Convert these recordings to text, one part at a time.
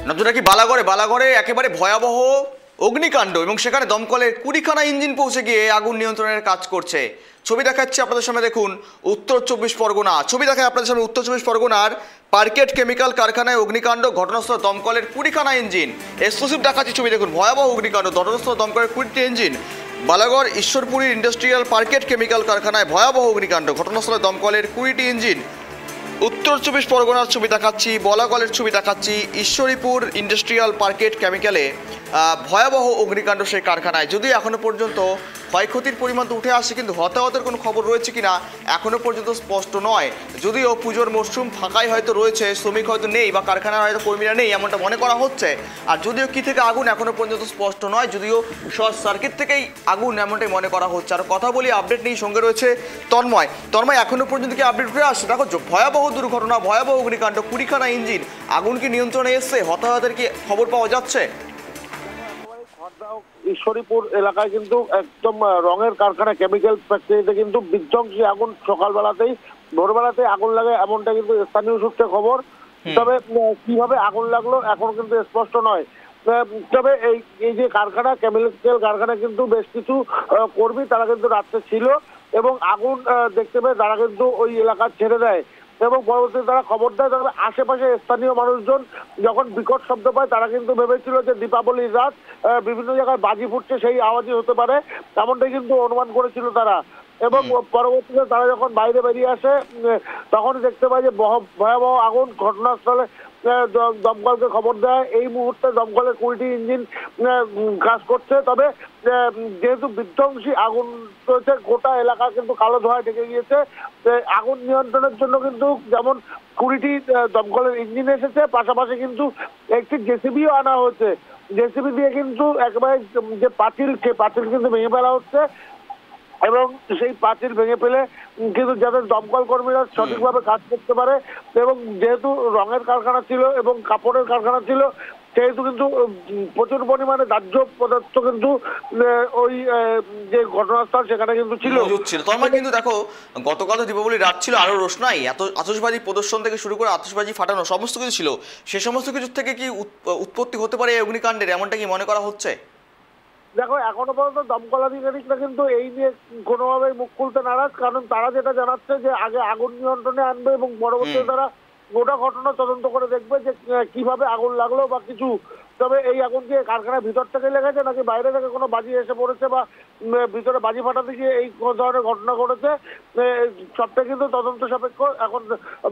নজর রাখি বালাগড়ে একেবারে ভয়াবহ অগ্নিকাণ্ড এবং সেখানে দমকলের 20খানা ইঞ্জিন পৌঁছে গিয়ে আগুন নিয়ন্ত্রণের কাজ করছে। ছবি দেখাচ্ছি আপনাদের সামনে, দেখুন উত্তর চব্বিশ পরগনা। ছবি দেখায় আপনাদের সামনে উত্তর চব্বিশ পরগনার পার্কেট কেমিক্যাল কারখানায় অগ্নিকাণ্ড। ঘটনাস্থলে দমকলের 20খানা ইঞ্জিন। এক্সক্লুসিভ দেখাচ্ছি ছবি, দেখুন ভয়াবহ অগ্নিকাণ্ড। ঘটনাস্থলে দমকলের 20টি ইঞ্জিন। বালাগড় ঈশ্বরপুরীর ইন্ডাস্ট্রিয়াল পার্কেট কেমিক্যাল কারখানায় ভয়াবহ অগ্নিকাণ্ড। ঘটনাস্থলে দমকলের 20টি ইঞ্জিন। উত্তর চব্বিশ পরগনার ছবি দেখাচ্ছি, বলাগলের ছবি দেখাচ্ছি। ঈশ্বরীপুর ইন্ডাস্ট্রিয়াল পার্কেট কেমিক্যালে ভয়াবহ অগ্নিকাণ্ড সেই কারখানায়। যদিও এখনো পর্যন্ত ক্ষয়ক্ষতির পরিমাণ তো উঠে আসছে, কিন্তু হতাহতের কোনো খবর রয়েছে কিনা এখনো পর্যন্ত স্পষ্ট নয়। যদিও পুজোর মরশুম ফাঁকাই হয়তো রয়েছে, শ্রমিক হয়তো নেই বা কারখানার হয়তো কর্মীরা নেই, এমনটা মনে করা হচ্ছে। আর যদিও কি থেকে আগুন এখনো পর্যন্ত স্পষ্ট নয়, যদিও শর্ট সার্কিট থেকেই আগুন এমনটাই মনে করা হচ্ছে। আর কথা বলি, আপডেট নেই, সঙ্গে রয়েছে তন্ময়। এখনো পর্যন্ত কি আপডেট উঠে আসছে? দেখো, ভয়াবহ দুর্ঘটনা, ভয়াবহ অগ্নিকাণ্ড, 20খানা ইঞ্জিন। আগুন কি নিয়ন্ত্রণে এসছে? হতাহতের কি খবর পাওয়া যাচ্ছে? ঈশ্বরীপুর এলাকায় কিন্তু একদম রঙের কারখানা কেমিক্যাল ফ্যাক্টরিতে কিন্তু বিধ্বংসী আগুন সকালবেলাতেই ভোরবেলাতেই আগুন লাগে, এমনটা কিন্তু স্থানীয় সূত্রে খবর। তবে কিভাবে আগুন লাগলো এখন কিন্তু স্পষ্ট নয়। তবে এই যে কারখানা কেমিক্যাল কারখানা কিন্তু বেশ কিছু কর্মী তারা কিন্তু রাত্রে ছিল এবং আগুন দেখতে পেয়ে তারা কিন্তু ওই এলাকা ছেড়ে দেয় এবং পরবর্তীতে তারা খবর দেয়। তবে আশেপাশে স্থানীয় মানুষজন যখন বিকট শব্দ পায় তারা কিন্তু ভেবেছিল যে দীপাবলির রাত, বিভিন্ন জায়গায় বাজি ফুটছে, সেই আওয়াজই হতে পারে, এমনটাই কিন্তু অনুমান করেছিল তারা। এবং পরবর্তীতে তারা যখন বাইরে বেরিয়ে আসে তখন দেখতে পায় যে ভয়াবহ আগুন। ঘটনাস্থলে দমকলকে খবর দেয়। এই মুহূর্তে দমকলের 20টি ইঞ্জিন কাজ করছে। তবে যেহেতু বিধ্বংসী আগুন রয়েছে, গোটা এলাকা কিন্তু কালো ধোঁয়ায় ঢেকে গিয়েছে। আগুন নিয়ন্ত্রণের জন্য কিন্তু যেমন 20টি দমকলের ইঞ্জিন এসেছে, পাশাপাশি কিন্তু একটি জেসিবিও আনা হচ্ছে। জেসিবি দিয়ে কিন্তু একেবারে যে পাঁচিল, সে পাঁচিল কিন্তু ভেঙে ফেলা হচ্ছে এবং সেই পাঁচিল ভেঙে ফেলে কিন্তু যাতে দমকল কর্মীরা সঠিকভাবে কাজ করতে পারে। এবং যেহেতু রঙের কারখানা ছিল এবং কাপড়ের কারখানা ছিল, সেহেতু কিন্তু প্রচুর পরিমাণে দাহ্য পদার্থ কিন্তু ওই যে ঘটনাস্থল সেখানে কিন্তু ছিল। কিন্তু দেখো, গতকাল তো দীপাবলি রাত ছিল, আরো রোশনাই, এত আতশবাজি প্রদর্শন থেকে শুরু করে আতশবাজি ফাটানো সমস্ত কিছু ছিল। সে সমস্ত কিছু থেকে কি উৎপত্তি হতে পারে এই অগ্নিকাণ্ডের, এমনটা কি মনে করা হচ্ছে? দেখো, এখনো পর্যন্ত দমকল আধিকারিকরা কিন্তু এই নিয়ে কোনোভাবেই মুখ খুলতে নারাজ। কারণ তারা যেটা জানাচ্ছে যে আগে আগুন নিয়ন্ত্রণে আনবে এবং পরবর্তীতে তারা গোটা ঘটনা তদন্ত করে দেখবে যে কিভাবে আগুন লাগলো বা কিছু। তবে এই আগুন কি কারখানার ভিতর থেকে লেগেছে নাকি বাইরে থেকে কোনো বাজি এসে পড়েছে বা ভিতরে বাজি ফাটাতে গিয়ে এই ধরনের ঘটনা ঘটেছে, সবটা কিন্তু তদন্ত সাপেক্ষ এখন।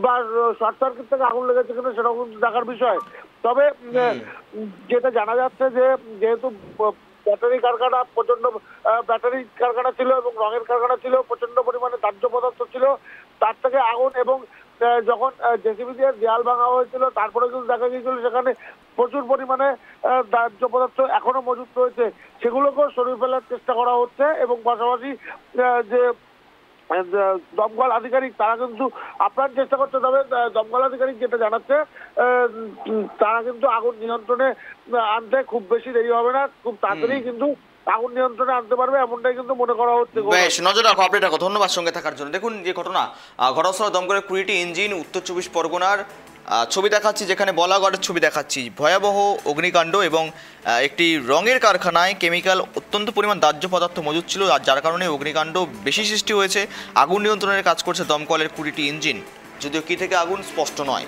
বা শর্ট সার্কিট থেকে আগুন লেগেছে কিনা সেটাও কিন্তু দেখার বিষয়। তবে যেটা জানা যাচ্ছে যে যেহেতু ব্যাটারি কারখানা ছিল এবং রঙের কারখানা ছিল, প্রচন্ড পরিমাণে দাহ্য পদার্থ ছিল, তার থেকে আগুন। এবং যখন জেসিবি দিয়ে দেয়াল ভাঙা হয়েছিল তারপরে কিন্তু দেখা গিয়েছিল সেখানে প্রচুর পরিমাণে দাহ্য পদার্থ এখনো মজুদ রয়েছে, সেগুলোকেও সরিয়ে ফেলার চেষ্টা করা হচ্ছে। এবং পাশাপাশি যে দমকল আধিকারিক তারা কিন্তু আপ্রাণ চেষ্টা করছে। তবে দমকল আধিকারিক যেটা জানাচ্ছে, তারা কিন্তু আগুন নিয়ন্ত্রণে আনতে খুব বেশি দেরি হবে না, খুব তাড়াতাড়ি কিন্তু আগুন নিয়ন্ত্রণে আনতে পারবে, এমনটাই কিন্তু মনে করা হচ্ছে। বেশ, নজর রাখো, আপডেট রাখো। ধন্যবাদ সঙ্গে থাকার জন্য। দেখুন যে ঘটনাস্থলে দমকলের 20টি ইঞ্জিন। উত্তর চব্বিশ পরগনার ছবি দেখাচ্ছি, যেখানে বলাগড়ের ছবি দেখাচ্ছি। ভয়াবহ অগ্নিকাণ্ড এবং একটি রঙের কারখানায় কেমিক্যাল অত্যন্ত পরিমাণ দাহ্য পদার্থ মজুদ ছিল, আর যার কারণে অগ্নিকাণ্ড বেশি সৃষ্টি হয়েছে। আগুন নিয়ন্ত্রণের কাজ করছে দমকলের 20টি ইঞ্জিন, যদিও কি থেকে আগুন স্পষ্ট নয়।